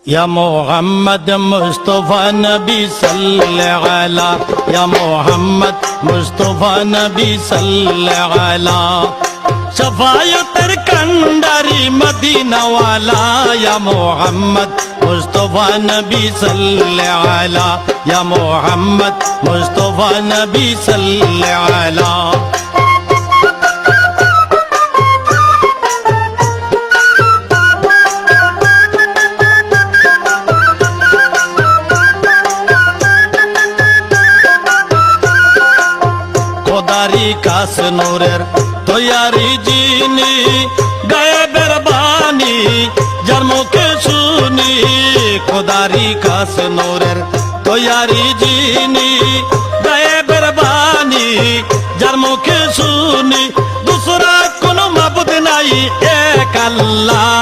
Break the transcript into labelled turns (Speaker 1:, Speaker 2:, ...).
Speaker 1: يا محمد مصطفى نبي صل على يا محمد مصطفى نبي صل على شفاعتر كندري مدينة والا يا محمد مصطفى نبي صل على يا محمد مصطفى نبي صل على খোদারি কাস নূরের তৈয়ারি জিনি গায়েবের বাণী যার মুখে শুনি খোদারি কাস নূরের তৈয়ারি জিনি গায়েবের বাণী যার মুখে শুনি দুসরা কোনো মাবুদ নাই এক আল্লাহ